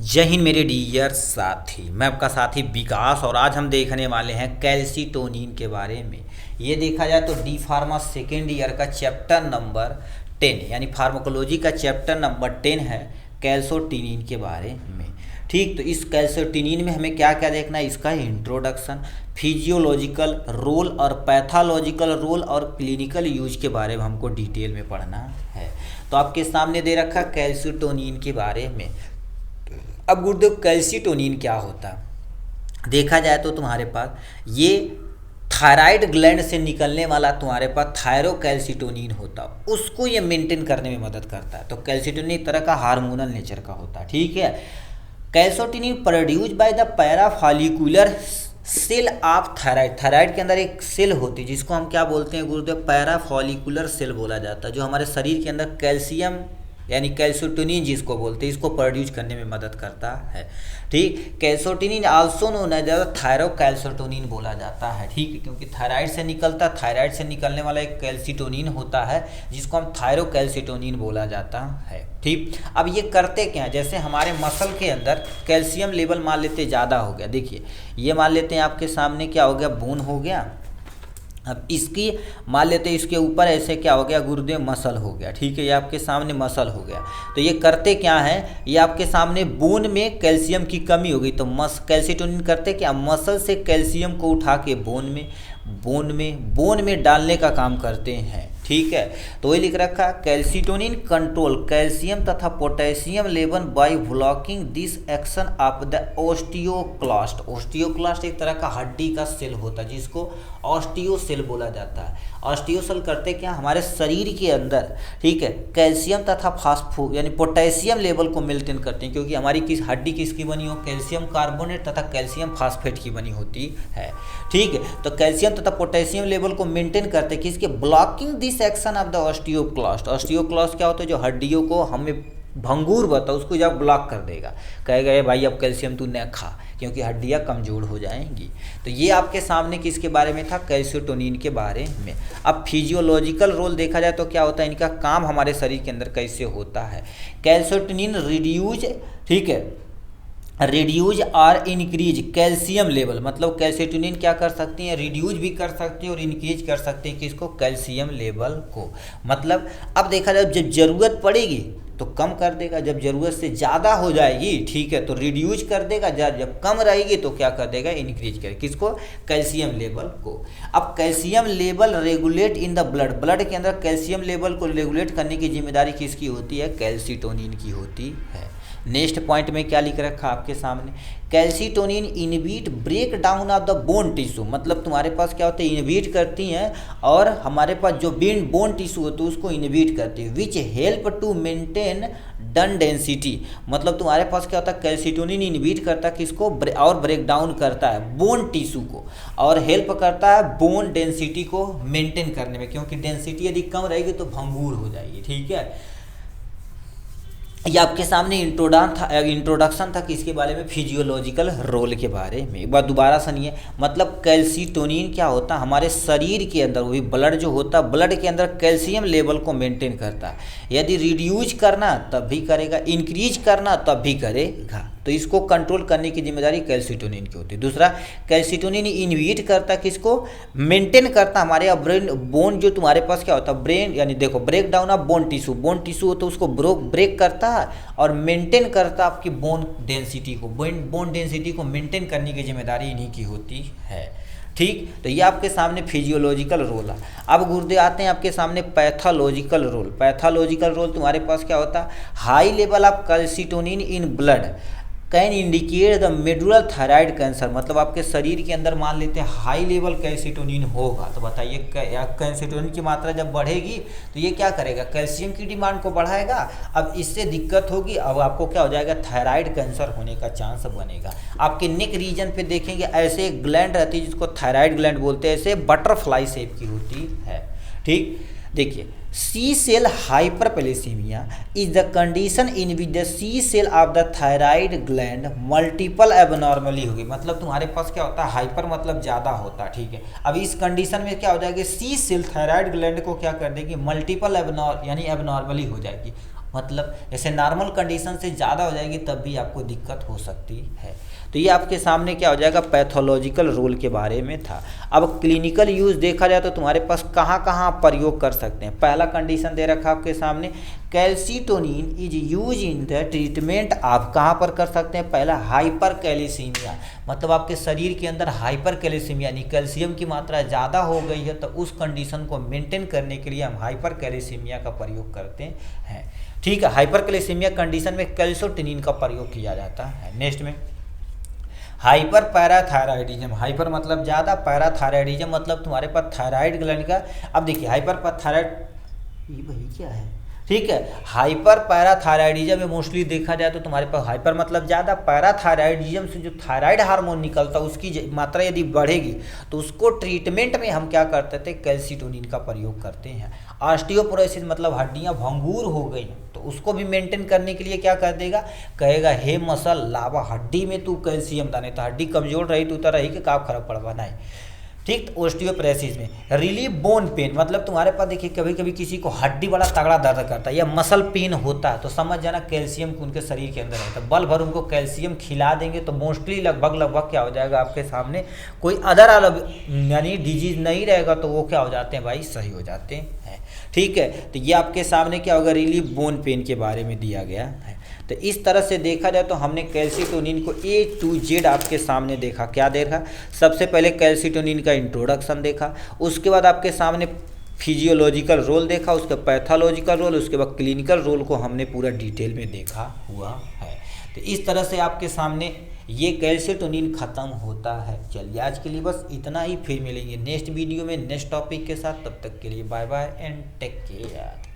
जय हिंद मेरे डियर साथी। मैं आपका साथी विकास और आज हम देखने वाले हैं कैल्सीटोनिन के बारे में। ये देखा जाए तो डी फार्मा सेकेंड ईयर का चैप्टर नंबर 10 यानी फार्माकोलॉजी का चैप्टर नंबर 10 है कैल्सीटोनिन के बारे में। ठीक, तो इस कैल्सीटोनिन में हमें क्या क्या देखना है, इसका इंट्रोडक्शन, फिजियोलॉजिकल रोल और पैथोलॉजिकल रोल और क्लिनिकल यूज के बारे में हमको डिटेल में पढ़ना है। तो आपके सामने दे रखा कैल्सीटोनिन के बारे में। अब गुरुदेव कैल्सीटोनिन क्या होता है, देखा जाए तो तुम्हारे पास ये थायराइड ग्लैंड से निकलने वाला तुम्हारे पास थायरोकैल्सीटोनिन होता है, उसको ये मेंटेन करने में मदद करता है। तो कैल्सीटोनिन एक तरह का हार्मोनल नेचर का होता है। ठीक है, calcitonin produce by the parafollicular cell of thyroid. Thyroid के अंदर एक सेल होती है जिसको हम क्या बोलते हैं गुरुदेव, पैराफॉलिकुलर सेल बोला जाता है, जो हमारे शरीर के अंदर कैल्शियम यानी कैल्सीटोनिन जिसको बोलते हैं, इसको प्रोड्यूस करने में मदद करता है। ठीक, calcitonin also known as thyrocalcitonin बोला जाता है। ठीक है, क्योंकि थायराइड से निकलता, थायराइड से निकलने वाला एक कैल्सीटोनिन होता है जिसको हम थायरोकैल्सीटोनिन बोला जाता है। ठीक, अब ये करते क्या है, जैसे हमारे मसल के अंदर कैल्शियम लेवल मान लेते ज़्यादा हो गया, देखिए ये मान लेते हैं आपके सामने क्या हो गया, बोन हो गया। अब इसकी मान लेते हैं इसके ऊपर ऐसे क्या हो गया गुरुदेव, मसल हो गया। ठीक है, ये आपके सामने मसल हो गया। तो ये करते क्या है, ये आपके सामने बोन में कैल्शियम की कमी हो गई, तो कैल्सीटोनिन करते क्या, मसल से कैल्शियम को उठा के बोन में डालने का काम करते हैं। ठीक है, तो वही लिख रखा, कैल्सीटोनिन कंट्रोल कैल्शियम तथा potassium level by blocking this action of the osteoclast. Osteoclast एक तरह का हड्डी का सेल होता है जिसको ऑस्टियो सेल बोला जाता है। ऑस्टियो सेल करते क्या, हमारे शरीर के अंदर, ठीक है, कैल्शियम तथा फास्फो यानी पोटेशियम लेवल को मेंटेन करते हैं, क्योंकि हमारी हड्डी किसकी बनी हो, कैल्शियम कार्बोनेट तथा कैल्शियम फास्फेट की बनी होती है। ठीक है, तो कैल्शियम तथा पोटेशियम लेवल को मेंटेन करते हैं किसके, blocking this action of the osteoclast. Osteoclast क्या होता है, जो हड्डियों को हमें भंगूर बता उसको जब ब्लॉक कर देगा, कहेगा ये भाई अब कैल्शियम तू न खा, क्योंकि हड्डियां कमज़ोर हो जाएंगी। तो ये आपके सामने किसके बारे में था, कैल्सीटोनिन के बारे में। अब फिजियोलॉजिकल रोल देखा जाए तो क्या होता है, इनका काम हमारे शरीर के अंदर कैसे होता है। कैल्सीटोनिन रिड्यूज, ठीक है, रिड्यूज और इंक्रीज कैल्शियम लेवल, मतलब कैल्सीटोनिन क्या कर सकती हैं, रिड्यूज भी कर सकती है और इंक्रीज कर सकते हैं किसको, कैल्शियम लेवल को। मतलब अब देखा जाए जब ज़रूरत पड़ेगी तो कम कर देगा, जब ज़रूरत से ज़्यादा हो जाएगी, ठीक है, तो रिड्यूज कर देगा, जब कम रहेगी तो क्या कर देगा, इंक्रीज करेगा किसको, कैल्शियम लेवल को। अब calcium level regulate in the blood के अंदर कैल्शियम लेवल को रेगुलेट करने की जिम्मेदारी किसकी होती है, कैल्सीटोनिन की होती है। नेक्स्ट पॉइंट में क्या लिख रखा आपके सामने, calcitonin inhibit break down of the bone tissue, मतलब तुम्हारे पास क्या होता है, इनहिबिट करती हैं और हमारे पास जो बोन टिश्यू होता है उसको इनहिबिट करती है, which help to maintain done density. मतलब तुम्हारे पास क्या होता है, कैल्सीटोनिन इनहिबिट करता है किसको, और ब्रेक डाउन करता है बोन टिश्यू को, और हेल्प करता है बोन डेंसिटी को मेंटेन करने में, क्योंकि डेंसिटी यदि कम रहेगी तो भंगूर हो जाएगी। ठीक है, ये आपके सामने इंट्रोडक्शन था किसके बारे में, फिजियोलॉजिकल रोल के बारे में। एक बार दोबारा सुनिए, मतलब कैल्सीटोनिन क्या होता है, हमारे शरीर के अंदर वही ब्लड जो होता है, ब्लड के अंदर कैल्शियम लेवल को मेंटेन करता है। यदि रिड्यूज करना तब भी करेगा, इंक्रीज करना तब भी करेगा, तो इसको कंट्रोल करने की जिम्मेदारी कैल्सीटोनिन की होती है। दूसरा, कैल्सीटोनिन इनहिबिट करता है किसको, मेंटेन करता हमारे ब्रेन बोन, जो तुम्हारे पास क्या होता है ब्रेन, यानी देखो break down of bone tissue होता है उसको ब्रेक करता है और मेंटेन करता है आपकी बोन डेंसिटी को, बोन डेंसिटी को मेंटेन करने की जिम्मेदारी इन्हीं की होती है। ठीक, तो ये आपके सामने फिजियोलॉजिकल रोल है। अब गुरुदेव आते हैं आपके सामने पैथोलॉजिकल रोल। पैथोलॉजिकल रोल तुम्हारे पास क्या होता है, high level of calcitonin in blood can indicate the medullary thyroid cancer, मतलब आपके शरीर के अंदर मान लेते हैं हाई लेवल कैल्सीटोनिन होगा, तो बताइए कैल्सीटोनिन की मात्रा जब बढ़ेगी तो ये क्या करेगा, कैल्शियम की डिमांड को बढ़ाएगा। अब इससे दिक्कत होगी, अब आपको क्या हो जाएगा, थायराइड कैंसर होने का चांस बनेगा। आपके नेक रीजन पे देखेंगे ऐसे एक ग्लैंड रहती है जिसको थायराइड ग्लैंड बोलते हैं, ऐसे बटरफ्लाई शेप की होती है। ठीक, देखिए C cell hyperplasia is the condition in which the C cell of the thyroid gland multiple abnormally होगी, मतलब तुम्हारे पास क्या होता है, हाइपर मतलब ज़्यादा होता है। ठीक है, अब इस कंडीशन में क्या हो जाएगी, सी सेल थायराइड ग्लैंड को क्या कर देगी, मल्टीपल यानी एबनॉर्मली हो जाएगी, मतलब जैसे नॉर्मल कंडीशन से ज़्यादा हो जाएगी तब भी आपको दिक्कत हो सकती है। तो ये आपके सामने क्या हो जाएगा, पैथोलॉजिकल रोल के बारे में था। अब क्लिनिकल यूज़ देखा जाए तो तुम्हारे पास कहाँ कहाँ प्रयोग कर सकते हैं। पहला कंडीशन दे रखा आपके सामने, calcitonin is use in the treatment, आप कहाँ पर कर सकते हैं, पहला हाइपर कैल्सीमिया, मतलब आपके शरीर के अंदर हाइपर कैल्सीमिया यानी कैल्शियम की मात्रा ज़्यादा हो गई है तो उस कंडीशन को मेंटेन करने के लिए हम हाइपर कैल्सीमिया का प्रयोग करते हैं। ठीक है, हाइपर कैल्सीमिया कंडीशन में कैल्सीटोनिन का प्रयोग किया जाता है। नेक्स्ट में हाइपर पैराथायराइडिज्म, हाइपर मतलब ज़्यादा, पैराथायराइडिज्म मतलब तुम्हारे पास थायराइड ग्लैंड का, अब देखिए हाइपर थायराइड ये वही क्या है, ठीक है, हाइपर पैराथायराइडिज्म में मोस्टली देखा जाए तो तुम्हारे पास हाइपर मतलब ज़्यादा, पैराथायराइडिज्म से जो थायराइड हार्मोन निकलता है उसकी मात्रा यदि बढ़ेगी तो उसको ट्रीटमेंट में हम क्या करते थे, कैल्सीटोनिन का प्रयोग करते हैं। ऑस्टियोपोरोसिस मतलब हड्डियाँ भंगूर हो गई तो उसको भी मेंटेन करने के लिए क्या कर देगा, कहेगा हे मसल लावा हड्डी में तू कैल्शियम दाने, तो हड्डी कमजोर रही तो रही कि का फर्क पड़वा नहीं। ठीक, तो ओस्टियोपोरोसिस में रिलीफ बोन पेन मतलब तुम्हारे पास देखिए कभी कभी किसी को हड्डी बड़ा तगड़ा दर्द करता है या मसल पेन होता है तो समझ जाना कैल्शियम उनके शरीर के अंदर है, तो बल भर उनको कैल्शियम खिला देंगे तो मोस्टली लगभग क्या हो जाएगा आपके सामने, कोई अदर यानी डिजीज नहीं रहेगा तो वो क्या हो जाते हैं भाई, सही हो जाते हैं। ठीक है, तो ये आपके सामने क्या होगा, रिलीफ बोन पेन के बारे में दिया गया है। तो इस तरह से देखा जाए तो हमने कैल्सीटोनिन को A to Z आपके सामने देखा। क्या देखा, सबसे पहले कैल्सीटोनिन का इंट्रोडक्शन देखा, उसके बाद आपके सामने फिजियोलॉजिकल रोल देखा, उसके पैथोलॉजिकल रोल, उसके बाद क्लिनिकल रोल को हमने पूरा डिटेल में देखा हुआ है। तो इस तरह से आपके सामने ये कैल्सीटोनिन खत्म होता है। चलिए आज के लिए बस इतना ही, फिर मिलेंगे नेक्स्ट वीडियो में नेक्स्ट टॉपिक के साथ, तब तक के लिए bye bye and take care.